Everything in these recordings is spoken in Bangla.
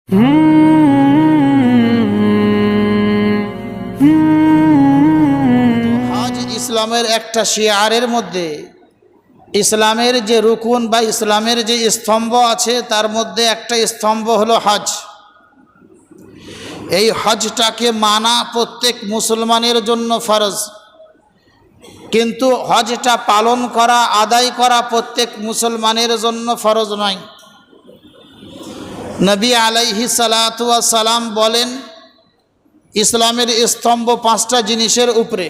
হজ ইসলামের একটা শিয়ারের মধ্যে, ইসলামের যে রুকুন বা ইসলামের যে স্তম্ভ আছে তার মধ্যে একটা স্তম্ভ হলো হজ। এই হজটাকে মানা প্রত্যেক মুসলমানের জন্য ফরজ, কিন্তু হজটা পালন করা, আদায় করা প্রত্যেক মুসলমানের জন্য ফরজ নয়। নবী আলাইহিস সালাতু ওয়াস সালাম বলেন, ইসলামের স্তম্ভ 5টা জিনিসের উপরে,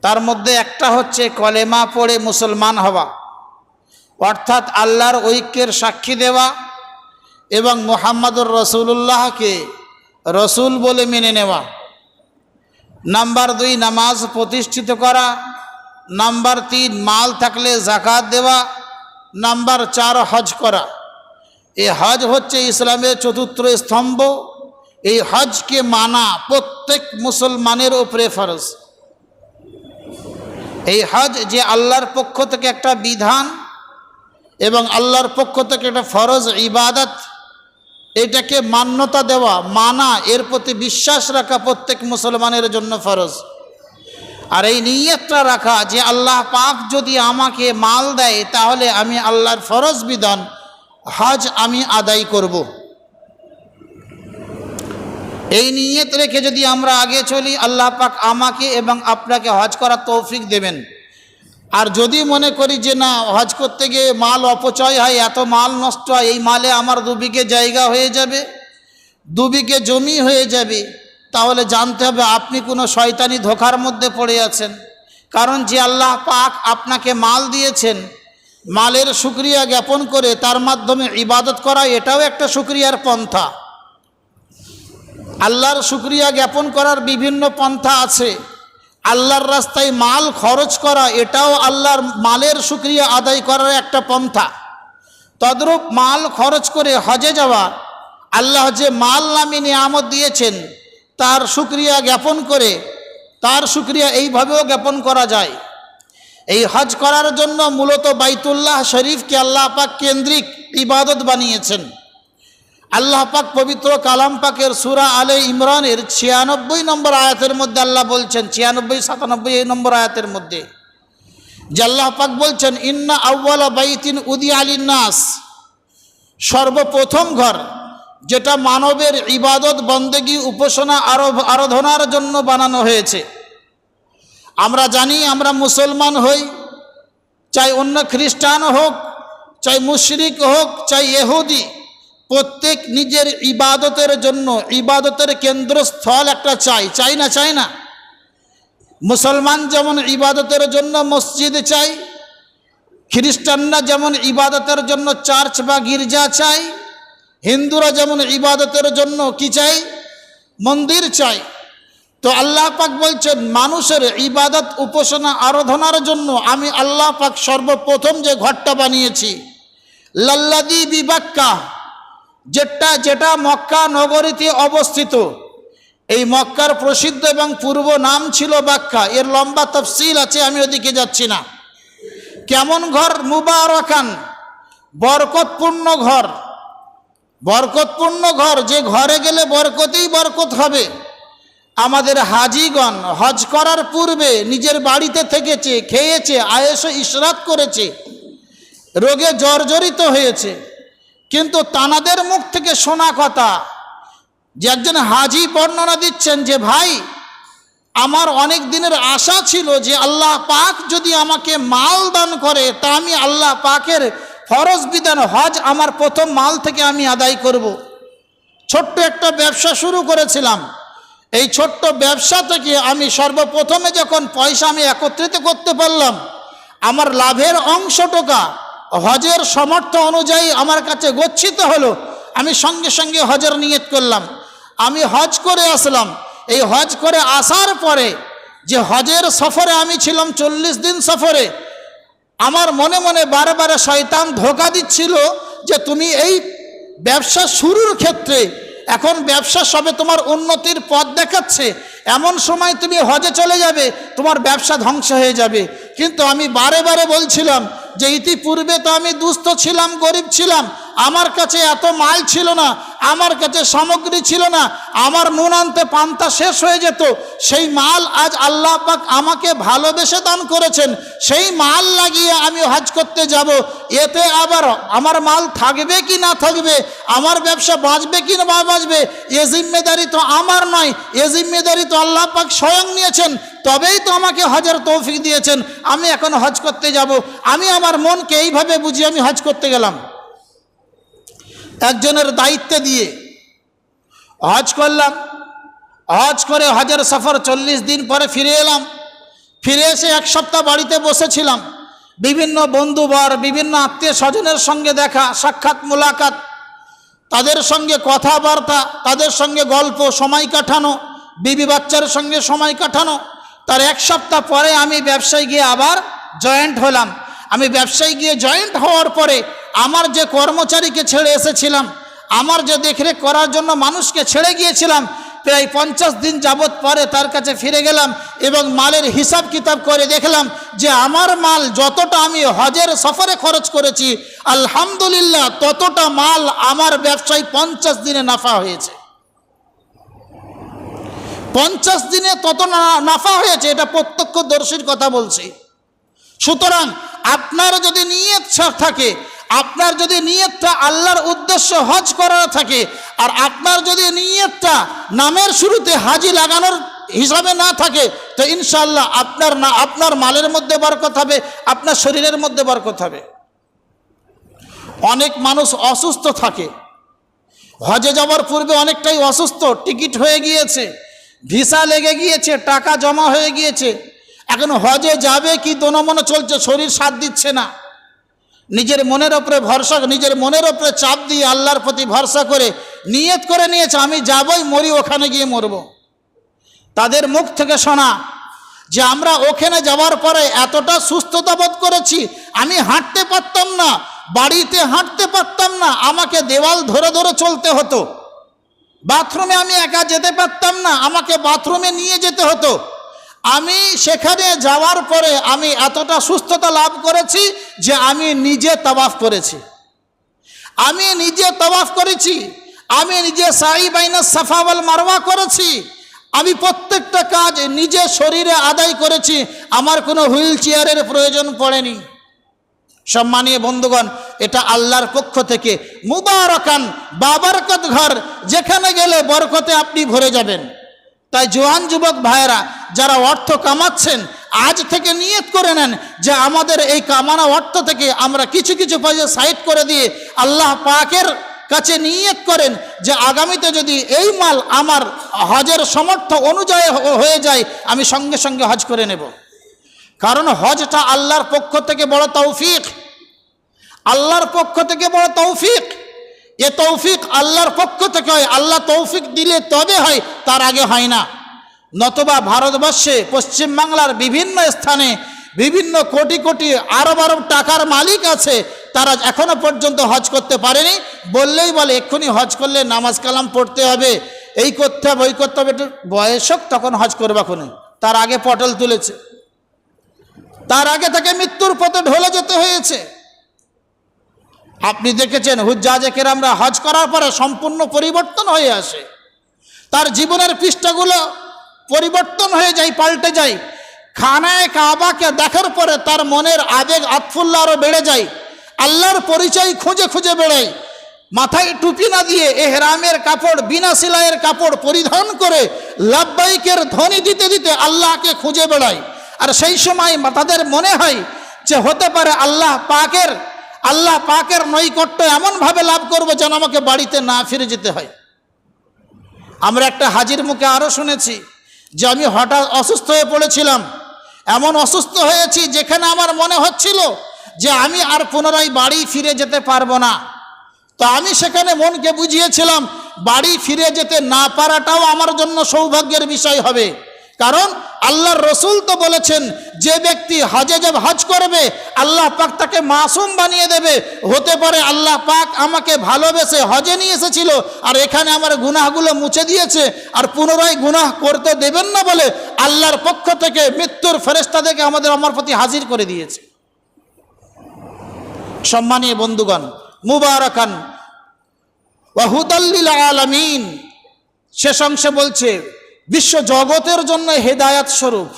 তার মধ্যে একটা হচ্ছে কলেমা পড়ে মুসলমান হওয়া, অর্থাৎ আল্লাহর ঐক্যের সাক্ষী দেওয়া এবং মুহাম্মদুর রাসূলুল্লাহকে রসুল বলে মেনে নেওয়া। নাম্বার 2 নামাজ প্রতিষ্ঠিত করা। নাম্বার 3 মাল থাকলে যাকাত দেওয়া। নাম্বার 4 হজ করা। এই হজ হচ্ছে ইসলামের 4র্থ স্তম্ভ। এই হজকে মানা প্রত্যেক মুসলমানের উপরে ফরজ। এই হজ যে আল্লাহর পক্ষ থেকে একটা বিধান এবং আল্লাহর পক্ষ থেকে একটা ফরজ ইবাদত, এটাকে মান্যতা দেওয়া, মানা, এর প্রতি বিশ্বাস রাখা প্রত্যেক মুসলমানের জন্য ফরজ। আর এই নিয়তটা রাখা যে আল্লাহ পাক যদি আমাকে মাল দেয় তাহলে আমি আল্লাহর ফরজ বিধান হজ আমি আদায় করব। এই নিয়ত রেখে যদি আমরা আগে চলি, আল্লাহ পাক আমাকে এবং আপনাকে হজ করার তৌফিক দেবেন। আর যদি মনে করি যে না, হজ করতে গিয়ে মাল অপচয় হয়, এত মাল নষ্ট হয়, এই মালে আমার 2 বিঘে জায়গা হয়ে যাবে, 2 বিঘে জমি হয়ে যাবে, তাহলে জানতে হবে আপনি কোনো শয়তানি ধোঁকার মধ্যে পড়ে আছেন। কারণ যে আল্লাহ পাক আপনাকে মাল দিয়েছেন, মালের শুকরিয়া জ্ঞাপন করে তার মাধ্যমে ইবাদত করা, এটাও একটা শুকরিয়ার পন্থা। আল্লাহর শুকরিয়া জ্ঞাপন করার বিভিন্ন পন্থা আছে। আল্লাহর রাস্তায় মাল খরচ করা, এটাও আল্লাহর মালের শুকরিয়া আদায় করার একটা পন্থা। তদ্রূপ মাল খরচ করে হজে যাওয়া, আল্লাহ যে মাল নামে নিয়ামত দিয়েছেন তার শুকরিয়া জ্ঞাপন করে, তার শুকরিয়া এইভাবেও জ্ঞাপন করা যায়। এই হজ করার জন্য মূলত বাইতুল্লাহ শরীফকে আল্লাহ পাক কেন্দ্রিক ইবাদত বানিয়েছেন। আল্লাহ পাক পবিত্র কালাম পাকের সূরা আলে ইমরানের 96 নম্বর আয়াতের মধ্যে আল্লাহ বলছেন, 96, 97 এই নম্বর আয়াতের মধ্যে যে আল্লাহ পাক বলছেন, ইন্না আউওয়ালা বাইতিন উদিয়া লিন্নাস, সর্বপ্রথম ঘর যেটা মানবের ইবাদত, বন্দেগী, উপাসনা, আরাধনার জন্য বানানো হয়েছে। আমরা জানি, আমরা মুসলমান হই, চাই অন্য খ্রিস্টান হোক, চাই মুশরিক হোক, চাই ইহুদি, প্রত্যেক নিজের ইবাদতের জন্য ইবাদতের কেন্দ্রস্থল একটা চাই না? চাই না? মুসলমান যেমন ইবাদতের জন্য মসজিদ চাই, খ্রিস্টানরা যেমন ইবাদতের জন্য চার্চ বা গির্জা চাই, হিন্দুরা যেমন ইবাদতের জন্য কি চাই? মন্দির চাই। তো আল্লাহ পাক বলছেন, মানুষের ইবাদত, উপাসনা, আরাধনার জন্য আমি আল্লাহ পাক সর্বপ্রথম যে ঘরটা বানিয়েছি, লাল্লাযী বিবাক্কা, যেটা মক্কা নগরীতে অবস্থিত। এই মক্কার প্রসিদ্ধ এবং পূর্ব নাম ছিল বাক্কা। এর লম্বা তাফসীল আছে, আমি ওদিকে যাচ্ছি না। কেমন ঘর? মুবারাকান, বরকতপূর্ণ ঘর। বরকতপূর্ণ ঘর, যে ঘরে গেলে বরকতেই বরকত হবে। আমাদের হাজিগণ হজ করার পূর্বে নিজের বাড়িতে থেকেছে, খেয়েছে, আয়েশে ইশরাত করেছে, রোগে জর্জরিত হয়েছে, কিন্তু তানাদের মুখ থেকে শোনা কথা যে একজন হাজি বর্ণনা দিচ্ছেন যে, ভাই, আমার অনেক দিনের আশা ছিল যে আল্লাহ পাক যদি আমাকে মাল দান করে তা আমি আল্লাহ পাকের ফরজ বিধান হজ আমার প্রথম মাল থেকে আমি আদায় করব। ছোট্ট একটা ব্যবসা শুরু করেছিলাম। এই ছোট্ট ব্যবসা থেকে আমি সর্বপ্রথমে যখন পয়সা আমি একত্রিত করতে পারলাম, আমার লাভের অংশটুকু হজের সামর্থ্য অনুযায়ী আমার কাছে গচ্ছিত হলো। আমি সঙ্গে সঙ্গে হজের নিয়ত করলাম, আমি হজ করে আসলাম। এই হজ করে আসার পরে যে হজের সফরে আমি ছিলাম, 40 দিন সফরে, আমার মনে মনে বারবার শয়তান ধোঁকা দিচ্ছিল যে তুমি এই ব্যবসা শুরুর ক্ষেত্রে, এখন ব্যবসা সবে তোমার উন্নতির পথ দেখাচ্ছে, এমন সময় তুমি হজে চলে যাবে, তোমার ব্যবসা ধ্বংস হয়ে যাবে। কিন্তু আমি বারে বারে বলছিলাম যে ইতিপূর্বে তো আমি দুস্থ ছিলাম, গরিব ছিলাম, আমার কাছে এত মাল ছিল না, আমার কাছে সামগ্রী ছিল না, আমার নুন আনতে পান্তা শেষ হয়ে যেত। সেই মাল আজ আল্লাহ পাক আমাকে ভালোবেসে দান করেছেন, সেই মাল লাগিয়ে আমি হজ করতে যাব। এতে আবার আমার মাল থাকবে কি না থাকবে, আমার ব্যবসা বাঁচবে কি না বাঁচবে, এ জিম্মেদারি তো আমার নয়, এ জিম্মেদারি তো আল্লাহ পাক স্বয়ং নিয়েছেন, তবেই তো আমাকে হজের তৌফিক দিয়েছেন। আমি এখন হজ করতে যাব। আমি আমার মনকে এইভাবে বুঝিয়ে আমি হজ করতে গেলাম, একজনের দায়িত্বে দিয়ে হজ করলাম। হজ করে হজের সফর 40 দিন পরে ফিরে এলাম। ফিরে এসে এক সপ্তাহ বাড়িতে বসেছিলাম। বিভিন্ন বন্ধুবর, বিভিন্ন আত্মীয় স্বজনের সঙ্গে দেখা সাক্ষাৎ, মোলাকাত, তাদের সঙ্গে কথাবার্তা, তাদের সঙ্গে গল্প, সময় কাটানো, বিবি বাচ্চার সঙ্গে সময় কাটানো। তার এক সপ্তাহ পরে আমি ব্যবসায় গিয়ে আবার জয়েন্ট হলাম। আমি ব্যবসায় গিয়ে জয়েন্ট হওয়ার পরে আমার যে কর্মচারীকে ছেড়ে এসেছিলাম, আমার যে দেখরেখ করার জন্য মানুষকে ছেড়ে গিয়েছিলাম, প্রায় 50 দিন যাবৎ পরে তার কাছে ফিরে গেলাম এবং মালের হিসাব কিতাব করে দেখলাম যে আমার মাল যতটা আমি হজের সফরে খরচ করেছি, আলহামদুলিল্লাহ ততটা মাল আমার ব্যবসায় 50 দিনে নাফা হয়েছে। 50 দিনে তত নাফা হয়েছে, এটা প্রত্যক্ষদর্শীর কথা বলছি। সুতরাং আপনার যদি নিয়ত থাকে, আপনার যদি নিয়তটা আল্লাহর উদ্দেশ্য হজ করার থাকে, আর আপনার যদি নিয়তটা নামের শুরুতে হাজি লাগানোর হিসাবে না থাকে, তো ইনশাআল্লাহ আপনার মালের মধ্যে বরকত হবে, আপনার শরীরের মধ্যে বরকত হবে। অনেক মানুষ অসুস্থ থাকে, হজে যাওয়ার পূর্বে অনেকটাই অসুস্থ, টিকিট হয়ে গিয়েছে, ভিসা লেগে গিয়েছে, টাকা জমা হয়ে গিয়েছে, এখন হজে যাবে কি দোনমনে চলছে, শরীর সাথ দিচ্ছে না। নিজের মনের ওপরে ভরসা, নিজের মনের ওপরে চাপ দিয়ে আল্লাহর প্রতি ভরসা করে নিয়ত করে নিয়েছে আমি যাবই, মরি ওখানে গিয়ে মরব। তাদের মুখ থেকে শোনা যে আমরা ওখানে যাওয়ার পরে এতটা সুস্থতা বোধ করেছি, আমি হাঁটতে পারতাম না, বাড়িতে হাঁটতে পারতাম না, আমাকে দেওয়াল ধরে ধরে চলতে হতো, বাথরুমে আমি একা যেতে পারতাম না, আমাকে বাথরুমে নিয়ে যেতে হতো। আমি সেখানে যাওয়ার পরে আমি এতটা সুস্থতা লাভ করেছি যে আমি নিজে তাওয়াফ করেছি, আমি নিজে তাওয়াফ করেছি, আমি নিজে সাই বাইনা সাফা ওয়াল মারওয়া করেছি, আমি প্রত্যেকটা কাজ নিজে শরীরে আদায় করেছি, আমার কোনো হুইল চেয়ারের প্রয়োজন পড়েনি। সম্মানীয় বন্ধুগণ, এটা আল্লাহর পক্ষ থেকে মুবারাকান বাবরকত ঘর, যেখানে গেলে বরকতে আপনি ভরে যাবেন। তাই জওয়ান যুবক ভাইয়েরা যারা অর্থ কামাচ্ছেন, আজ থেকে নিয়ত করে নেন যে আমাদের এই কামানো অর্থ থেকে আমরা কিছু কিছু পয়সা সাইড করে দিয়ে আল্লাহ পাকের কাছে নিয়ত করেন যে আগামীতে যদি এই মাল আমার হজের সামর্থ্য অনুযায়ী হয়ে যায়, আমি সঙ্গে সঙ্গে হজ করে নেব। কারণ হজটা আল্লাহর পক্ষ থেকে বড় তৌফিক, আল্লাহর পক্ষ থেকে বড় তৌফিক। এ তৌফিক আল্লাহর পক্ষ থেকে হয়, আল্লাহ তৌফিক দিলে তবে হয়, তার আগে হয় না। নতবা ভারতবর্ষে পশ্চিমবাংলার বিভিন্ন স্থানে বিভিন্ন কোটি কোটি আরব আরব টাকার মালিক আছে, তারা এখনো পর্যন্ত হজ করতে পারেনি। বললেই বলে এক্ষুনি হজ করলে নামাজ কালাম পড়তে হবে, এই করতে হবে, ওই করতে হবে, একটু বয়স হোক তখন হজ করবে। খুনি তার আগে পটল তুলেছে, তার আগে তাকে মৃত্যুর পথে ঢলে যেতে হয়েছে। আপনি দেখেছেন হুজ্জাজে কেরামরা হজ করার পরে সম্পূর্ণ পরিবর্তন হয়ে আসে, তার জীবনের পৃষ্ঠাগুলো পরিবর্তন হয়ে যায়, পাল্টে যায়। খানায় কাবাকে দেখার পরে তার মনের আবেগ আতফুল্লাহ আরও বেড়ে যায়, আল্লাহর পরিচয় খুঁজে খুঁজে বেড়ায়। মাথায় টুপি না দিয়ে এহরামের কাপড়, বিনা সেলাইয়ের কাপড় পরিধান করে লাব্বাইকের ধ্বনি দিতে দিতে আল্লাহকে খুঁজে বেড়ায়। আর সেই সময় তাদের মনে হয় যে হতে পারে আল্লাহ পাকের নৈকট্য এমনভাবে লাভ করবো যেন আমাকে বাড়িতে না ফিরে যেতে হয়। আমরা একটা হাজির মুখে আরও শুনেছি যে আমি হঠাৎ অসুস্থ হয়ে পড়েছিলাম, এমন অসুস্থ হয়েছি যেখানে আমার মনে হচ্ছিল যে আমি আর পুনরায় বাড়ি ফিরে যেতে পারবো না। তো আমি সেখানে মনকে বুঝিয়েছিলাম বাড়ি ফিরে যেতে না পারাটাও আমার জন্য সৌভাগ্যের বিষয় হবে। কারণ আল্লাহর রসুল তো বলেছেন যে ব্যক্তি হজে যাব হজ করবে আল্লাহ পাক তাকে মাসুম বানিয়ে দেবে। হতে পারে আল্লাহ পাক আমাকে ভালোবেসে হজে নিয়ে এসেছিল আর এখানে আমার গুনাহগুলো মুছে দিয়েছে আর পুনরায় গুনাহ করতে দেবেন না বলে আল্লাহর পক্ষ থেকে মৃত্যুর ফেরেশতা থেকে আমার প্রতি হাজির করে দিয়েছে। সম্মানীয় বন্ধুগণ, মুবারাকান ওয়া হুদাল লিল আলামিন, শেষ অংশে বলছে বিশ্ব জগতের জন্য হেদায়াত স্বরূপ,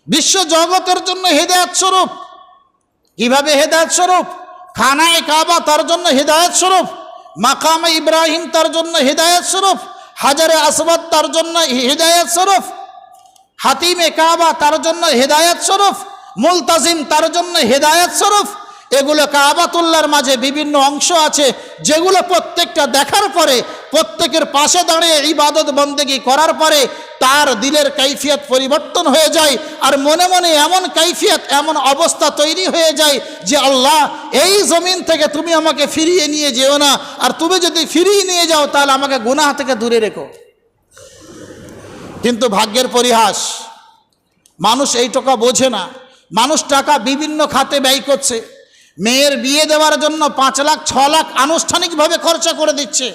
বিশ্ব জগতের জন্য হেদায়াত স্বরূপ। কিভাবে হেদায়াত স্বরূপ? খানায়ে কাবা তার জন্য হেদায়াত স্বরূপ, মাকামে ইব্রাহিম তার জন্য হেদায়াত স্বরূপ, হাজারে আসওয়াদ তার জন্য হেদায়াত স্বরূপ, হাতিমে কাবা তার জন্য হেদায়াত স্বরূপ, মুলতাজিম তার জন্য হেদায়াত স্বরূপ। এগুলো কাবাতুল্লাহর মাঝে বিভিন্ন অংশ আছে যেগুলো প্রত্যেকটা দেখার পরে, প্রত্যেকের পাশে দাঁড়িয়ে ইবাদত বন্দেগি করার পরে তার দিলের কাইফিয়ত পরিবর্তন হয়ে যায়, আর মনে মনে এমন কাইফিয়ত, এমন অবস্থা তৈরি হয়ে যায় যে আল্লাহ, এই জমিন থেকে তুমি আমাকে ফিরিয়ে নিয়ে যেও না, আর তুমি যদি ফিরিয়ে নিয়ে যাও তাহলে আমাকে গুনাহ থেকে দূরে রেখো। কিন্তু ভাগ্যের পরিহাস, মানুষ এই টাকা বোঝে না। মানুষ টাকা বিভিন্ন খাতে ব্যয় করছে। মেয়ের বিয়ে দেওয়ার জন্য 5 লাখ 6 লাখ আনুষ্ঠানিকভাবে খরচা করে দিচ্ছে,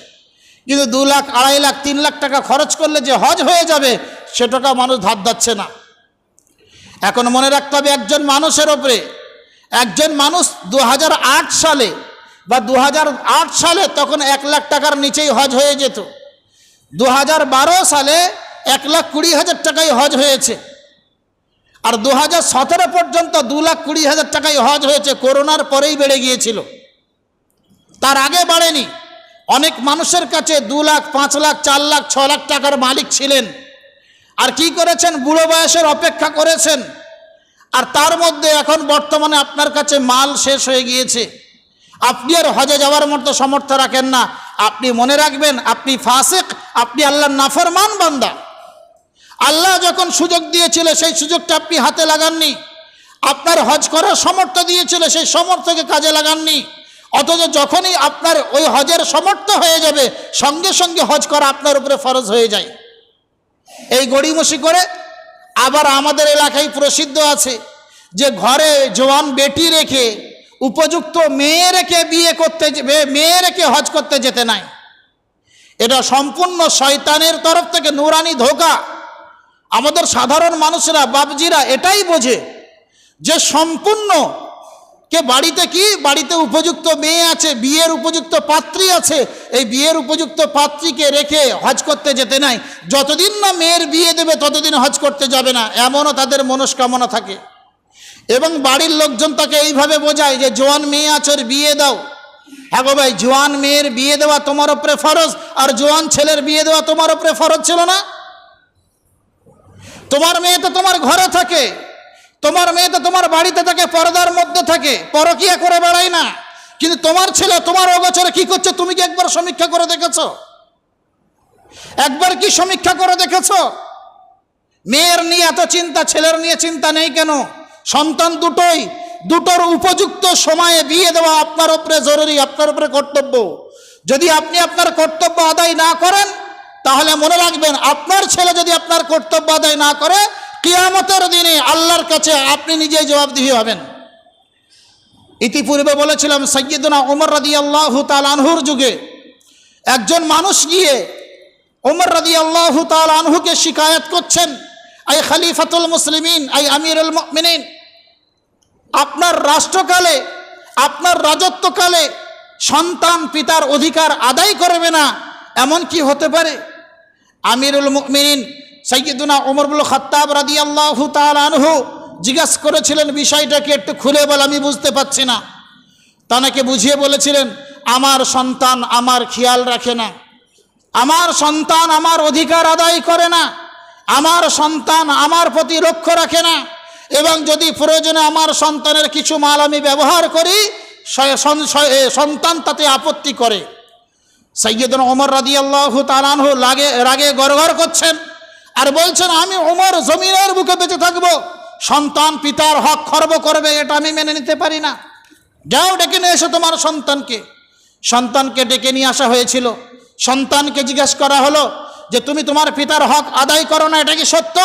কিন্তু 2 লাখ 2.5 লাখ 3 লাখ টাকা খরচ করলে যে হজ হয়ে যাবে সে টাকা মানুষ ধার দিচ্ছে না। এখন মনে রাখতে হবে, একজন মানুষের ওপরে, একজন মানুষ 2008 সালে বা 2008 সালে তখন 1 লাখ টাকার নিচেই হজ হয়ে যেত। 2012 সালে 1,20,000 টাকায় হজ হয়েছে, আর 2017 পর্যন্ত 2,20,000 টাকায় হজ হয়েছে। করোনার পরেই বেড়ে গিয়েছিল, তার আগে বাড়েনি। অনেক মানুষের কাছে 2 লাখ 5 লাখ 4 লাখ 6 লাখ টাকার মালিক ছিলেন, আর কি করেছেন? বুড়ো বয়সের অপেক্ষা করেছেন। আর তার মধ্যে এখন বর্তমানে আপনার কাছে মাল শেষ হয়ে গিয়েছে, আপনি আর হজে যাওয়ার মতো সামর্থ্য রাখেন না। আপনি মনে রাখবেন, আপনি ফাসিক, আপনি আল্লাহর নাফরমান বান্দা। আল্লাহ যখন সুযোগ দিয়েছিল সেই সুযোগটা আপনি হাতে লাগাননি। আপনার হজ করার সামর্থ্য দিয়েছিল, সেই সামর্থ্যকে কাজে লাগাননি। অথচ যখনই আপনার ওই হজের সামর্থ্য হয়ে যাবে, সঙ্গে সঙ্গে হজ করা আপনার উপরে ফরজ হয়ে যায়। এই গড়িমসি করে আবার আমাদের এলাকায় প্রসিদ্ধ আছে যে ঘরে জওয়ান বেটি রেখে, উপযুক্ত মেয়ে রেখে বিয়ে করতে, মেয়ে রেখে হজ করতে যেতে নাই। এটা সম্পূর্ণ শয়তানের তরফ থেকে নুরানি ধোঁকা। আমাদের সাধারণ মানুষরা, বাবজিরা এটাই বোঝে যে সম্পূর্ণ কে বাড়িতে কি, বাড়িতে উপযুক্ত মেয়ে আছে, বিয়ের উপযুক্ত পাত্রী আছে, এই বিয়ের উপযুক্ত পাত্রীকে রেখে হজ করতে যেতে নাই। যতদিন না মেয়ের বিয়ে দেবে ততদিন হজ করতে যাবে না, এমনও তাদের মনস্কামনা থাকে। এবং বাড়ির লোকজন তাকে এইভাবে বোঝায় যে জোয়ান মেয়ে আছে, ওর বিয়ে দাও। হ্যাঁ গো ভাই, জোয়ান মেয়ের বিয়ে দেওয়া তোমার উপরে ফরজ, আর জোয়ান ছেলের বিয়ে দেওয়া তোমার উপরে ফরজ ছিল না? তোমার মেয়ে তো তোমার ঘরে থাকে, তোমার মেয়ে তো তোমার বাড়িতে থাকে, পর্দার মধ্যে থাকে, পরকিয়া করে বেড়ায় না। কিন্তু তোমার ছেলে তোমার অগোচরে কি করছে তুমি কি একবার সমীক্ষা করে দেখেছো? একবার কি সমীক্ষা করে দেখেছো? মেয়ের নিয়ে এত চিন্তা, ছেলের নিয়ে চিন্তা নেই কেন? সন্তান দুটোই, দুটোর উপযুক্ত সময়ে বিয়ে দেওয়া আপনার উপরে জরুরি, আপনার উপরে কর্তব্য। যদি আপনি আপনার কর্তব্য আদায় না করেন তাহলে মনে রাখবেন, আপনার ছেলে যদি আপনার কর্তব্য আদায় না করে, কিয়ামতের দিনে আল্লাহর কাছে আপনি নিজেই জবাবদিহি হবেন। ইতিপূর্বে বলেছিলাম, সাইয়্যিদুনা ওমর রাদিয়াল্লাহু তাআলা আনহুর যুগে একজন মানুষ গিয়ে ওমর রাদিয়াল্লাহু তাআলা আনহুকে শিকায়াত করছেন, আই খলিফাতুল মুসলিমিন, আই আমিরুল মুমিনিন, আপনার রাষ্ট্রকালে, আপনার রাজত্বকালে সন্তান পিতার অধিকার আদায় করবে না, এমন কি হতে পারে? আমিরুল মুমিনিন সাইয়্যিদুনা ওমর ইবনুল খাত্তাব রাদিয়াল্লাহু তাআলা আনহু জিজ্ঞাসা করেছিলেন, বিষয়টাকে একটু খুলে বল, আমি বুঝতে পারছি না। তাকে বুঝিয়ে বলেছিলেন, আমার সন্তান আমার খেয়াল রাখে না, আমার সন্তান আমার অধিকার আদায় করে না, আমার সন্তান আমার প্রতি লক্ষ্য রাখে না, এবং যদি প্রয়োজনে আমার সন্তানের কিছু মাল আমি ব্যবহার করি, সন্তান তাতে আপত্তি করে। সাইয়্যিদুনা ওমর রাদিয়াল্লাহু তাআলা আনহু রাগে গড়গড় করছেন আর বলছেন, আমি ওমর জমিনের বুকে বেঁচে থাকবো, সন্তান পিতার হক খর্ব করবে এটা আমি মেনে নিতে পারি না। যাও ডেকে নিয়ে এসো তোমার সন্তানকে। সন্তানকে ডেকে নিয়ে আসা হয়েছিল। সন্তানকে জিজ্ঞাসা করা হলো যে তুমি তোমার পিতার হক আদায় করো না, এটা কি সত্য?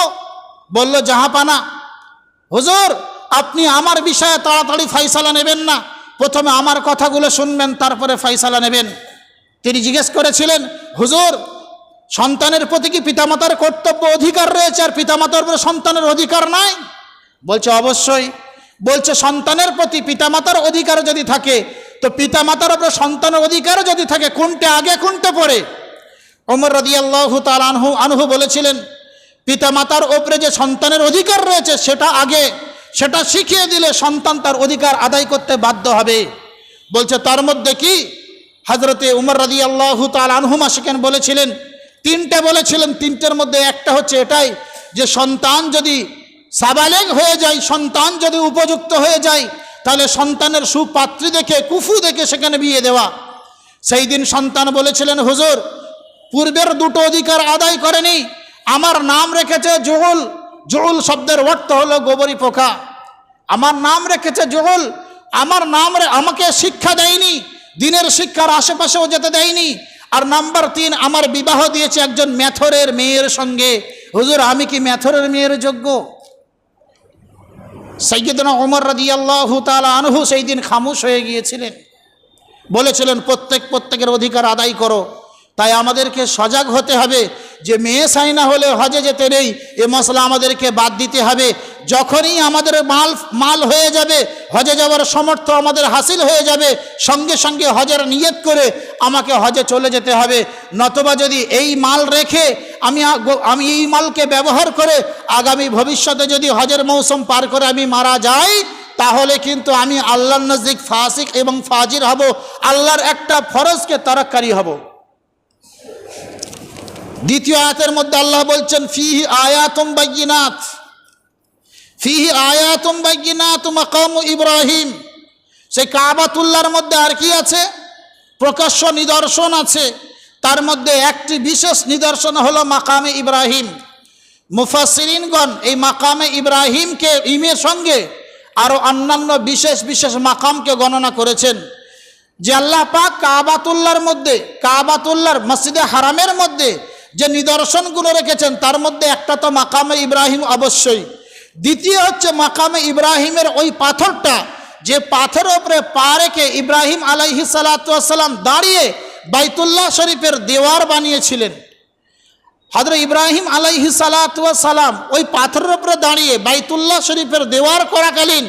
বলল, জাহাপানা হুজুর, আপনি আমার বিষয়ে তাড়াতাড়ি ফয়সালা নেবেন না, প্রথমে আমার কথাগুলো শুনবেন, তারপরে ফয়সালা নেবেন। তিনি জিজ্ঞেস করেছিলেন, হুজুর, সন্তানের প্রতি কি পিতামাতার কর্তব্য অধিকার রয়েছে, আর পিতামাতার উপরে সন্তানের অধিকার নাই? বলছে, অবশ্যই। বলছে সন্তানের প্রতি পিতামাতার অধিকার যদি থাকে, তো পিতামাতার উপরে সন্তানের অধিকার যদি থাকে, কোনটা আগে কোনটা পরে? ওমর রাদিয়াল্লাহু তাআলা আনহু বলেছিলেন, পিতামাতার উপরে যে সন্তানের অধিকার রয়েছে সেটা আগে, সেটা শিখিয়ে দিলে সন্তান তার অধিকার আদায় করতে বাধ্য হবে। বলছে তার মধ্যে কি? হযরতে উমর রাদিয়াল্লাহু তাআলা আনহুমা সেখানে বলেছিলেন, তিনটে বলেছিলেন, তিনটের মধ্যে একটা হচ্ছে এটাই যে সন্তান যদি সাবালেগ হয়ে যায়, সন্তান যদি উপযুক্ত হয়ে যায়, তাহলে সন্তানের সুপাত্রী দেখে, কুফু দেখে সেখানে বিয়ে দেওয়া। সেই দিন সন্তান বলেছিলেন, হুজুর পূর্বের দুটো অধিকার আদায় করেনি, আমার নাম রেখেছে জুহুল। জুহুল শব্দের অর্থ হলো গোবরি পোকা। আমার নাম রেখেছে জুহুল, আমার আমাকে শিক্ষা দেয়নি, দিনের শিক্ষার আশেপাশেও যেতে দেয়নি। আর নাম্বার 3, আমার বিবাহ দিয়েছে একজন মেথরের মেয়ের সঙ্গে। হুজুর আমি কি মেথরের মেয়ের যোগ্য? সাইয়্যিদনা ওমর রাদিয়াল্লাহু তাআলা আনহু সেই দিন খামোশ হয়ে গিয়েছিলেন, বলেছিলেন প্রত্যেকের অধিকার আদায় করো। তাই আমাদেরকে সজাগ হতে হবে যে মেয়ে সাইনা হলে হজে যেতে নেই, এ মশলা আমাদেরকে বাদ দিতে হবে। যখনই আমাদের মাল হয়ে যাবে, হজে যাওয়ার সামর্থ্য আমাদের হাসিল হয়ে যাবে, সঙ্গে সঙ্গে হজের নিয়ত করে আমাকে হজে চলে যেতে হবে। নতবা যদি এই মাল রেখে আমি এই মালকে ব্যবহার করে আগামী ভবিষ্যতে যদি হজের মৌসুম পার করে আমি মারা যাই, তাহলে কিন্তু আমি আল্লাহর নজদিক ফাসিক এবং ফাজির হব, আল্লাহর একটা ফরজকে তারাক্কারি হব। দ্বিতীয় আয়াতের মধ্যে আল্লাহ বলছেন, ফিহি আয়াতুম বাইয়িনাত, ফিহি আয়াতুম বাইয়িনাত মাকামু ইব্রাহিম। সেই কাবাতুল্লাহর মধ্যে আর কি আছে? প্রকাশ্য নিদর্শন আছে। তার মধ্যে একটি বিশেষ নিদর্শন হলো মাকামে ইব্রাহিম। মুফাসসিরিনগণ এই মাকামে ইব্রাহিমকে ইমের সঙ্গে আরও অন্যান্য বিশেষ বিশেষ মাকামকে গণনা করেছেন। যে আল্লাহ পাক কাবাতুল্লাহর মধ্যে, কাবাতুল্লাহর মসজিদে হারামের মধ্যে যে নিদর্শনগুলো রেখেছেন, তার মধ্যে একটা তো মাকামে ইব্রাহিম অবশ্যই। দ্বিতীয় হচ্ছে মাকামে ইব্রাহিমের ওই পাথরটা, যে পাথরের উপরে পা রেখে ইব্রাহিম আলাইহিস সালাতু ওয়াস সালাম দাঁড়িয়ে বাইতুল্লাহ শরীফের দেওয়ার বানিয়েছিলেন। হযরত ইব্রাহিম আলাইহিস সালাতু ওয়াস সালাম ওই পাথরের উপরে দাঁড়িয়ে বাইতুল্লাহ শরীফের দেওয়ার করাকালীন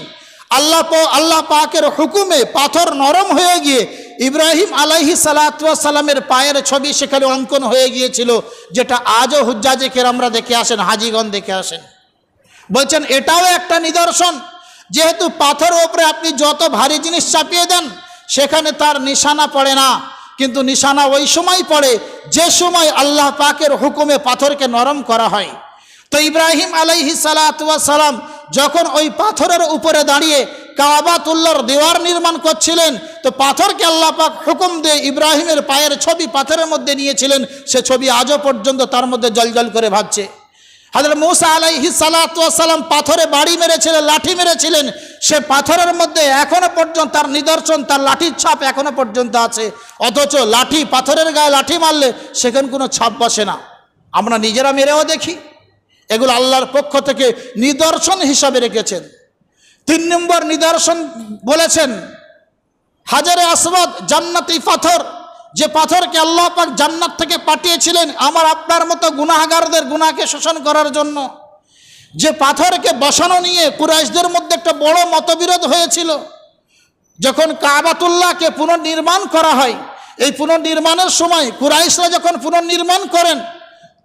আল্লাহ পাকের হুকুমে পাথর নরম হয়ে গিয়ে ইব্রাহিম আলাইহিস সালাতু ওয়াস সালামের পায়ের ছবি সেখানে অঙ্কন হয়ে গিয়েছিল, যেটা আজও হুজ্জাজে কেরামরা দেখে আসেন, হাজিগণ দেখে আসেন। বলছেন এটাও একটা নিদর্শন, যেহেতু পাথরের উপরে আপনি যত ভারী জিনিস চাপিয়ে দেন সেখানে তার নিশানা পড়ে না, কিন্তু নিশানা ওই সময় পড়ে যে সময় আল্লাহ পাকের হুকুমে পাথরকে নরম করা হয়। তো ইব্রাহিম আলাইহিস সালাতু ওয়াস সালাম যখন ওই পাথরের উপরে দাঁড়িয়ে কাবাতুল্লাহর দেওয়ার নির্মাণ করছিলেন, তো পাথরকে আল্লাহ পাক হুকুম দিয়ে ইব্রাহিমের পায়ের ছবি পাথরের মধ্যে নিয়েছিলেন। সে ছবি আজও পর্যন্ত তার মধ্যে জলজল করে ভাবছে। হযরত মূসা আলাইহিস সালাতু ওয়াস সালাম পাথরে বাড়ি মেরেছিলেন, লাঠি মেরেছিলেন, সে পাথরের মধ্যে এখনো পর্যন্ত তার নিদর্শন, তার লাঠির ছাপ এখনো পর্যন্ত আছে। অথচ লাঠি, পাথরের গায়ে লাঠি মারলে সেখানে কোনো ছাপ বসে না। আমরা নিজেরা মেরেও দেখি। এগুলো আল্লাহর পক্ষ থেকে নিদর্শন হিসাবে রেখেছেন। 3 নম্বর নিদর্শন বলেছেন হাজারে আসওয়াদ, জান্নাতি পাথর, যে পাথরকে আল্লাহ পাক জান্নাত থেকে পাঠিয়েছিলেন আমার আপনার মতো গুনাহগারদের গুনাহকে শোষণ করার জন্য। যে পাথরকে বসানো নিয়ে কুরাইশদের মধ্যে একটা বড় মতবিরোধ হয়েছিল। যখন কাবাতুল্লাহকে পুনর্নির্মাণ করা হয়, এই পুনর্নির্মাণের সময় কুরাইশরা যখন পুনর্নির্মাণ করেন,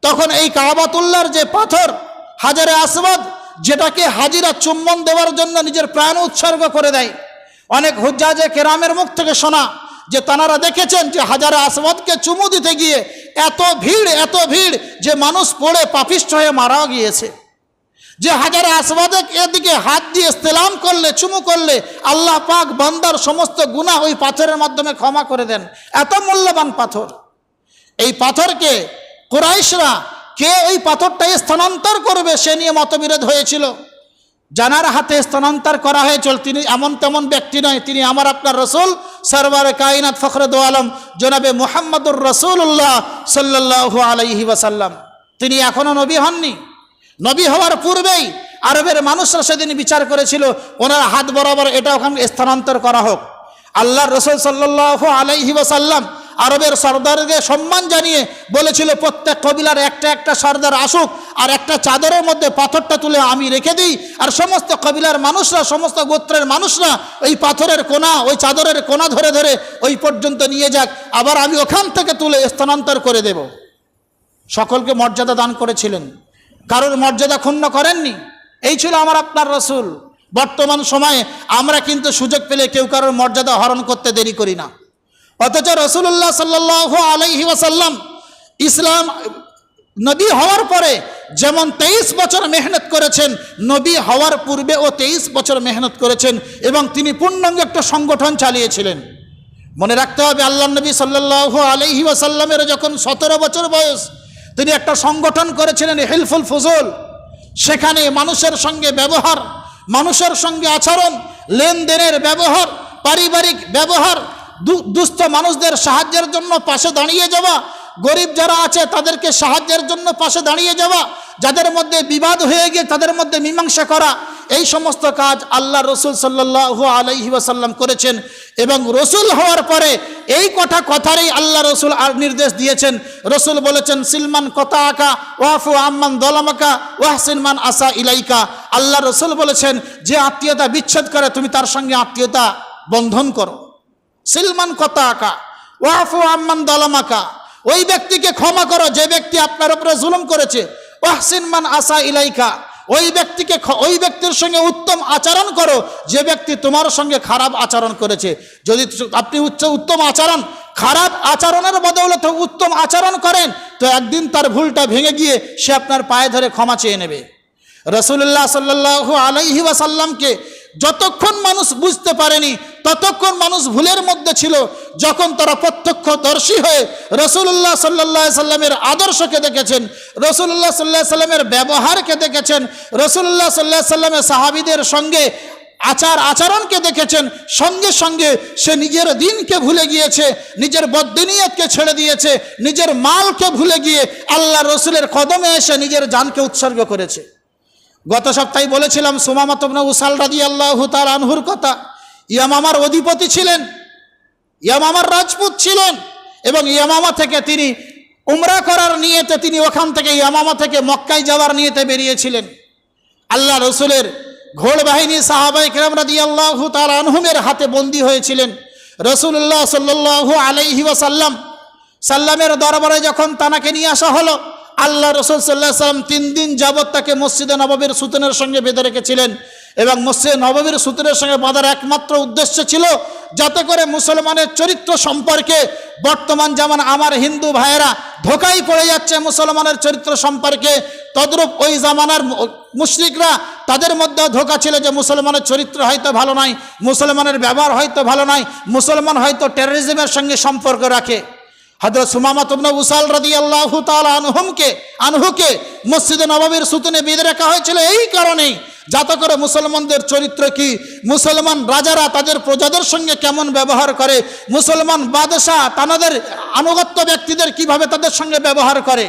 তখন এই কাবাতুল্লাহর যে পাথর হাজারে আসওয়াদ, যেটাকে হাজিরা চুম্বন দেওয়ার জন্য নিজের প্রাণ উৎসর্গ করে দেয়। অনেক হুজ্জাজে কেরামের মুখ থেকে শোনা যে তানারা দেখেছেন যে হাজারে আসওয়াদকে চুমু দিতে গিয়ে এত ভিড় যে মানুষ পড়ে পাপিষ্ঠ হয়ে মারাও গিয়েছে। যে হাজারে আসওয়াদের এদিকে হাত দিয়ে ইস্তেলাম করলে, চুমু করলে আল্লাহ পাক বান্দার সমস্ত গুনাহ ওই পাথরের মাধ্যমে ক্ষমা করে দেন। এত মূল্যবান পাথর। এই পাথরকে কুরাইশরা কে ওই পাথরটা স্থানান্তর করবে সে নিয়ে মতবিরোধ হয়েছিল। জানার হাতে স্থানান্তর করা হয়েছিল। তিনি এমন তেমন ব্যক্তি নয়, তিনি আমার আপনার রসুল সরওয়ারে কায়নাত ফখরে দো আলম জনাবে মুহাম্মদুর রাসূলুল্লাহ সাল্লাল্লাহু আলাইহি ওয়াসাল্লাম। তিনি এখনো নবী হননি। নবী হওয়ার পূর্বেই আরবের মানুষরা সেদিন বিচার করেছিল ওনার হাত বরাবর এটা ওখানে স্থানান্তর করা হোক। আল্লাহর রসুল সাল্লাল্লাহু আলাইহি ওয়াসাল্লাম আরবের সর্দারকে সম্মান জানিয়ে বলেছিল প্রত্যেক কবিলার একটা একটা সর্দার আসুক, আর একটা চাদরের মধ্যে পাথরটা তুলে আমি রেখে দিই, আর সমস্ত কবিলার মানুষরা, সমস্ত গোত্রের মানুষরা ওই পাথরের কোনা, ওই চাদরের কোনা ধরে ধরে ওই পর্যন্ত নিয়ে যাক, আবার আমি ওখান থেকে তুলে স্থানান্তর করে দেব। সকলকে মর্যাদা দান করেছিলেন, কারোর মর্যাদা ক্ষুণ্ণ করেননি। এই ছিল আমার আপনার রসুল। বর্তমান সময়ে আমরা কিন্তু সুযোগ পেলে কেউ কারোর মর্যাদা হরণ করতে দেরি করি না, অথচ রসুল্লাহ সাল্লাল্লাহু আলাইহি ওয়াসাল্লাম ইসলাম নবী হওয়ার পরে যেমন 23 বছর মেহনত করেছেন, নবী হওয়ার পূর্বে ও 23 বছর মেহনত করেছেন, এবং তিনি পূর্ণাঙ্গ একটা সংগঠন চালিয়েছিলেন। মনে রাখতে হবে, আল্লাহ নবী সাল্লাল্লাহু আলাইহি ওয়াসাল্লামের যখন 17 বছর বয়স, তিনি একটা সংগঠন করেছিলেন হিলফুল ফুজুল। সেখানে মানুষের সঙ্গে ব্যবহার, মানুষের সঙ্গে আচরণ, লেনদেনের ব্যবহার, পারিবারিক ব্যবহার, দুস্থ মানুষদের সাহায্যের জন্য পাশে দাঁড়িয়ে যাওয়া, গরিব যারা আছে তাদেরকে সাহায্যের জন্য পাশে দাঁড়িয়ে যাওয়া, যাদের মধ্যে বিবাদ হয়ে গিয়ে তাদের মধ্যে মীমাংসা করা, এই সমস্ত কাজ আল্লাহ রসুল সাল্লাল্লাহু আলাইহি ওয়াসাল্লাম করেছেন। এবং রসুল হওয়ার পরে এই কথারই আল্লাহ রসুল আর নির্দেশ দিয়েছেন। রসুল বলেছেন, সিলমান কথা আকা ওয়াফু আম্মান দলামাকা ওয়াহসিন মান আসা ইলাইকা। আল্লাহ রসুল বলেছেন, যে আত্মীয়তা বিচ্ছেদ করে তুমি তার সঙ্গে আত্মীয়তা বন্ধন করো। সিলমান কথা আকা ওয়াফু আম্মান দলামাকা, ওই ব্যক্তিকে ক্ষমা করো যে ব্যক্তি আপনার উপরে জুলুম করেছে। ওয়াহসিন মান আসা ইলাইকা, ওই ব্যক্তির সঙ্গে উত্তম আচরণ করো যে ব্যক্তি তোমার সঙ্গে খারাপ আচরণ করেছে। যদি আপনি উত্তম আচরণ, খারাপ আচরণের বদৌলতে উত্তম আচরণ করেন, তো একদিন তার ভুলটা ভেঙে গিয়ে সে আপনার পায়ে ধরে ক্ষমা চেয়ে নেবে। রাসূলুল্লাহ সাল্লাল্লাহু আলাইহি ওয়াসাল্লামকে যতক্ষণ মানুষ বুঝতে পারেনি ততক্ষণ মানুষ ভুলের মধ্যে ছিল। যখন তারা প্রত্যক্ষদর্শী হয়ে রাসূলুল্লাহ সাল্লাল্লাহু আলাইহি সাল্লামের আদর্শকে দেখেছেন, রাসূলুল্লাহ সাল্লাল্লাহু আলাইহি সাল্লামের ব্যবহারকে দেখেছেন, রাসূলুল্লাহ সাল্লাল্লাহু আলাইহি সাল্লামের সাহাবীদের সঙ্গে আচরণকে দেখেছেন, সঙ্গে সঙ্গে সে নিজের দিনকে ভুলে গিয়েছে, নিজের বদনিয়তকে ছেড়ে দিয়েছে, নিজের মালকে ভুলে গিয়ে আল্লাহ রসুলের কদমে এসে নিজের জানকে উৎসর্গ করেছে। গত সপ্তাহে বলেছিলাম সুমামা ইবনে উসাল রাদিয়াল্লাহু তাআলা আনহুর কথা। ইয়ামামার অধিপতি ছিলেন, ইয়ামামার রাজপুত ছিলেন, এবং ইয়ামামা থেকে তিনি উমরা করার নিয়তে তিনি ওখান থেকে ইয়ামামা থেকে মক্কায় যাওয়ার নিয়তে বেরিয়েছিলেন। আল্লাহ রসুলের ঘোড় বাহিনী সাহাবায়ে কেরাম রাদিয়াল্লাহু তাআলা আনহুমের হাতে বন্দী হয়েছিলেন। রাসূলুল্লাহ সাল্লাল্লাহু আলাইহি ওয়াসাল্লামের দরবারে যখন তানাকে নিয়ে আসা হলো, আল্লাহ রসুল সাল্লাল্লাহু আলাইহি ওয়াসাল্লাম 3 দিন যাবত তাকে মসজিদে নববীর সুতনের সঙ্গে বেঁধে রেখেছিলেন। এবং মসজিদে নববীর সুতনের সঙ্গে বাঁধার একমাত্র উদ্দেশ্য ছিল যাতে করে মুসলমানের চরিত্র সম্পর্কে, বর্তমান যেমন আমার হিন্দু ভাইয়েরা ধোকায় পড়ে যাচ্ছে মুসলমানের চরিত্র সম্পর্কে, তদ্রূপ ওই জামানার মুশরিকরা তাদের মধ্যে ধোকা ছিল যে মুসলমানের চরিত্র হয়তো ভালো নয়, মুসলমানের ব্যবহার হয়তো ভালো নয়, মুসলমান হয়তো টেররিজমের সঙ্গে সম্পর্ক রাখে। হযরত সুমামা ইবনে উসাল রাদিয়াল্লাহু তাআলা আনহুকে মসজিদে নববীর সুতনে বেঁধে রাখা হয়েছিল এই কারণেই, যাতে করে মুসলমানদের চরিত্র কি, মুসলমান রাজারা তাদের প্রজাদের সঙ্গে কেমন ব্যবহার করে, মুসলমান বাদশাহ তাদের আনুগত্য ব্যক্তিদের কিভাবে তাদের সঙ্গে ব্যবহার করে।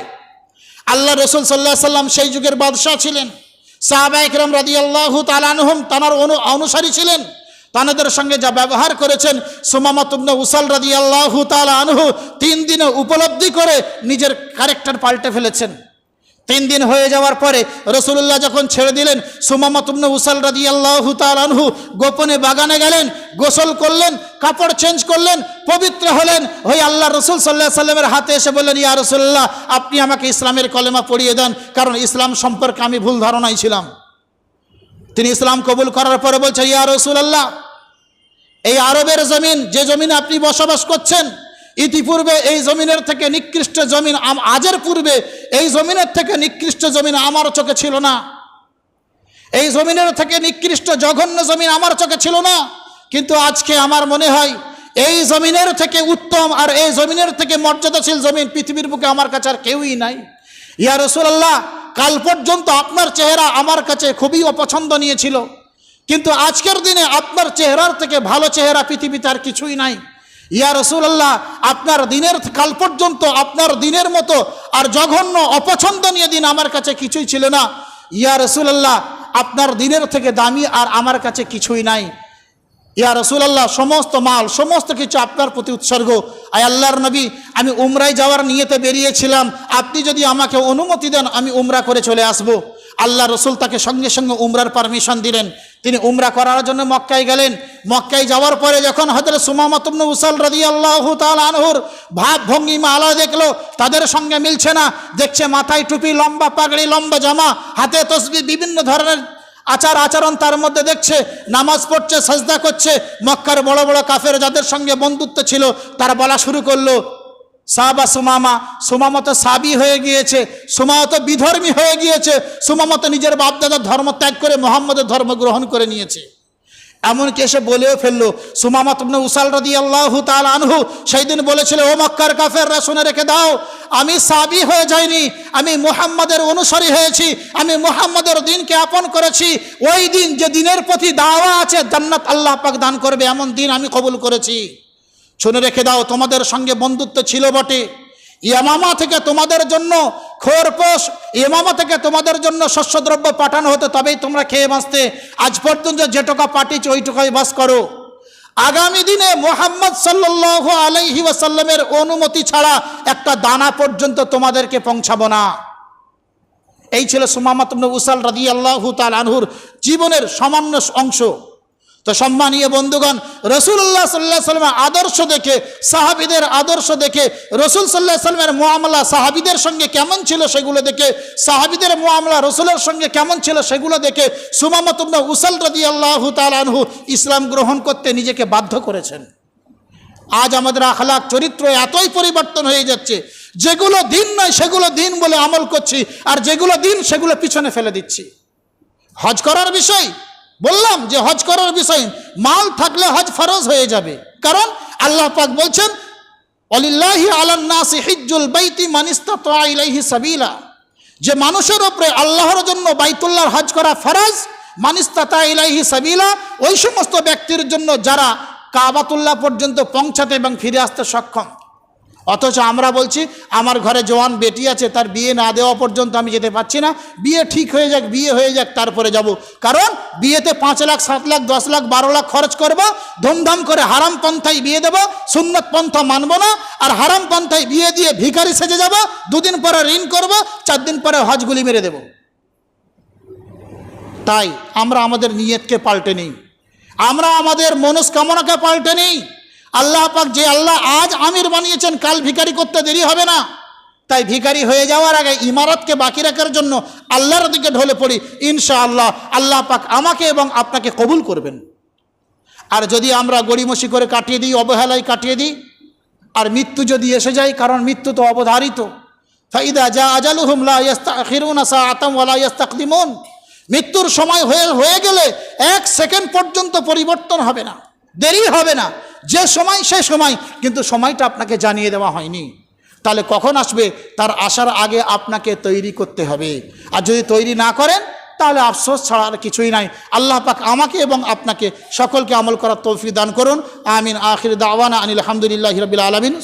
আল্লাহ রসুল সাল্লাল্লাহু আলাইহি সাল্লাম সেই যুগের বাদশাহ ছিলেন, সাহাবায়ে কেরাম রাদিয়াল্লাহু তাআলা আনহুম তানার অনুসারী ছিলেন। তাদের সঙ্গে যা ব্যবহার করেছেন সুমামা ইবনে উসাল রাদিয়াল্লাহু তাআলা আনহু 3 দিনে উপলব্ধি করে নিজের ক্যারেক্টার পাল্টে ফেলেছেন। 3 দিন হয়ে যাওয়ার পরে রাসূলুল্লাহ যখন ছেড়ে দিলেন, সুমামা ইবনে উসাল রাদিয়াল্লাহু তাআলা আনহু গোপনে বাগানে গেলেন, গোসল করলেন, কাপড় চেঞ্জ করলেন, পবিত্র হলেন, ওই আল্লাহ রসুল সাল্লাল্লাহু আলাইহি সাল্লামের হাতে এসে বললেন, ইয়া রাসূলুল্লাহ আপনি আমাকে ইসলামের কলেমা পড়িয়ে দেন, কারণ ইসলাম সম্পর্কে আমি ভুল ধারণায় ছিলাম। তিনি ইসলাম কবুল করার পরে বলছে, ইয়া রাসূলুল্লাহ এই আরবের জমিন, যে জমিনে আপনি বসবাস করছেন, ইতিপূর্বে এই জমিনের থেকে নিকৃষ্ট জমিন, আজের পূর্বে এই জমিনের থেকে নিকৃষ্ট জমিন আমার চোখে ছিল না, এই জমিনের থেকে নিকৃষ্ট জঘন্য জমিন আমার চোখে ছিল না, কিন্তু আজকে আমার মনে হয় এই জমিনের থেকে উত্তম আর এই জমিনের থেকে মর্যাদাশীল জমিন পৃথিবীর বুকে আমার কাছে আর কেউই নাই। ইয়া রাসূলুল্লাহ কাল পর্যন্ত আপনার চেহারা আমার কাছে খুবই অপছন্দনীয় ছিল, কিন্তু আজকের দিনে আপনার চেহারার থেকে ভালো চেহারা পৃথিবীতে আর কিছুই নাই। ইয়া রাসূলুল্লাহ আপনার দিনের, কাল পর্যন্ত আপনার দিনের মতো আর জঘন্য অপছন্দনীয় দিন আমার কাছে কিছুই ছিল না। ইয়া রাসূলুল্লাহ আপনার দিনের থেকে দামি আর আমার কাছে কিছুই নাই। ইয়া রাসূলুল্লাহ, সমস্ত মাল সমস্ত কিছু আপনার প্রতি উৎসর্গ। আয় আল্লাহর নবী, আমি উমরায় যাওয়ার নিয়তে বেরিয়েছিলাম, আপনি যদি আমাকে অনুমতি দেন আমি উমরা করে চলে আসব। আল্লাহ রসুল তাকে সঙ্গে সঙ্গে উমরার পারমিশন দিলেন। তিনি উমরা করার জন্য মক্কায় গেলেন। মক্কায় যাওয়ার পরে যখন হযরত সুমামা ইবনে উসাল রাদিয়াল্লাহু তাআলা আনহুর ভাব ভঙ্গিমা আলাদা দেখলো, তাদের সঙ্গে মিলছে না। দেখছে মাথায় টুপি, লম্বা পাগড়ি, লম্বা জামা, হাতে তসবিহ, বিভিন্ন ধরনের আচরণ তার মধ্যে দেখছে। নামাজ পড়ছে, সাজদা করছে। মক্কার বড় বড় কাফের যাদের সঙ্গে বন্ধুত্ব ছিল তারা বলা শুরু করলো, সাহাবা সুমামা তো সাবি হয়ে গিয়েছে, সুমামা তো বিধর্মী হয়ে গিয়েছে, সুমামা তো নিজের বাপদাদার ধর্ম ত্যাগ করে মুহাম্মদের ধর্ম গ্রহণ করে নিয়েছে। এমনকি এসে বলেও ফেললো, সুমামা ইবনে উসাল রাদিয়াল্লাহু তাআলা আনহু সেই দিন বলেছিল, ও মক্কার কাফেররা শুনে রেখে দাও, আমি সাবি হয়ে যাইনি, আমি মুহাম্মদের অনুসারী হয়েছি, আমি মুহাম্মদের দিনকে আপন করেছি। ওই দিন যে দিনের প্রতি দাওয়া আছে, জান্নাত আল্লাহ পাক দান করবে, এমন দিন আমি কবুল করেছি। শুনে রেখে দাও, তোমাদের সঙ্গে বন্ধুত্ব ছিল বটে, ইয়ামামা থেকে তোমাদের জন্য খোরপোশ, ইয়ামামা থেকে তোমাদের জন্য শস্যদ্রব্য পাঠানো হতো, তবেই তোমরা খেয়ে বাঁচতে। আজ পর্যন্ত যে টাকা পাঠিয়েছ ওই টাকায় বাস করো। আগামী দিনে মুহাম্মদ সাল্লাল্লাহু আলাইহি ওয়াসাল্লামের অনুমতি ছাড়া একটা দানা পর্যন্ত তোমাদেরকে পৌঁছাবো না। এই ছিল সুমামা ইবনে উসাল রাদিয়াল্লাহু তাআলা আনহুর জীবনের সামান্য অংশ। তো সম্মানীয় বন্ধুগণ, রাসূলুল্লাহ সাল্লাল্লাহু আলাইহি ওয়াসাল্লামের আদর্শ দেখে, সাহাবীদের আদর্শ দেখে, রাসূল সাল্লাল্লাহু আলাইহি ওয়াসাল্লামের মুআমালা সাহাবীদের সঙ্গে কেমন ছিল সেগুলো দেখে, সাহাবীদের মুআমালা রাসূলের সঙ্গে কেমন ছিল সেগুলো দেখে সুমামা ইবনে উসাল রাদিয়াল্লাহু তাআলা আনহু ইসলাম গ্রহণ করতে নিজেকে বাধ্য করেছেন। আজ আমাদের আখলাক চরিত্র এতই পরিবর্তন হয়ে যাচ্ছে, যেগুলো দিন নয় সেগুলো দিন বলে আমল করছি, আর যেগুলো দিন সেগুলো পিছনে ফেলে দিচ্ছি। হজ করার বিষয় বললাম যে হজ করার বিষয়, মাল থাকলে হজ ফরজ হয়ে যাবে, কারণ আল্লাহ পাক বলছেন, ওয়ালিল্লাহি আলান নাসি হিজ্জুল বাইতি মান ইসতাতা ইলাইহি সাবিলা, যে মানুষের উপরে আল্লাহর জন্য বাইতুল্লাহর হজ করা ফরজ, মান ইসতাতা ইলাইহি সাবিলা, ওই সমস্ত ব্যক্তির জন্য যারা কাবাতুল্লাহ পর্যন্ত পৌঁছাতে এবং ফিরে আসতে সক্ষম। অথচ আমরা বলছি, আমার ঘরে জওয়ান বেটি আছে, তার বিয়ে না দেওয়া পর্যন্ত আমি যেতে পারছি না, বিয়ে ঠিক হয়ে যাক, বিয়ে হয়ে যাক তারপরে যাব। কারণ বিয়েতে 5 লাখ 7 লাখ 10 লাখ 12 লাখ খরচ করব, ধুমধাম করে হারাম পন্থায় বিয়ে দেব, সুন্নত পন্থা মানব না, আর হারাম পন্থায় বিয়ে দিয়ে ভিখারি সেজে যাব, 2 দিন পরে ঋণ করব, 4 দিন পরে হজগুলি মেরে দেব। তাই আমরা আমাদের নিয়তকে পাল্টে নিই, আমরা আমাদের মনস্কামনাকে পাল্টে নিই। আল্লাহ পাক যে আল্লাহ আজ আমির বানিয়েছেন, কাল ভিখারি করতে দেরি হবে না। তাই ভিখারি হয়ে যাওয়ার আগে ইমারতকে বাকি রাখার জন্য আল্লাহর দিকে ঢলে পড়ি, ইনশাআল্লাহ আল্লাহ পাক আমাকে এবং আপনাকে কবুল করবেন। আর যদি আমরা গড়িমসি করে কাটিয়ে দিই, অবহেলায় কাটিয়ে দিই, আর মৃত্যু যদি এসে যায়, কারণ মৃত্যু তো অবধারিত, ফাইদা জা আজালুহুম লা ইস্তাখিরুনা সাআতাম ওয়া লা ইস্তাকদিমুন, মৃত্যুর সময় হয়ে গেলে 1 সেকেন্ড পর্যন্ত পরিবর্তন হবে না, দেরি হবে না, যে সময় সে সময়, কিন্তু সময়টা আপনাকে জানিয়ে দেওয়া হয়নি। তাহলে কখন আসবে তার আসার আগে আপনাকে তৈরি করতে হবে। আর যদি তৈরি না করেন তাহলে আফসোস ছাড়া আর কিছুই নাই। আল্লাহ পাক আমাকে এবং আপনাকে সকলকে আমল করার তৌফিক দান করুন। আমিন। আখির দাওয়ানা আনিল হামদুলিল্লাহি রাব্বিল আলামিন।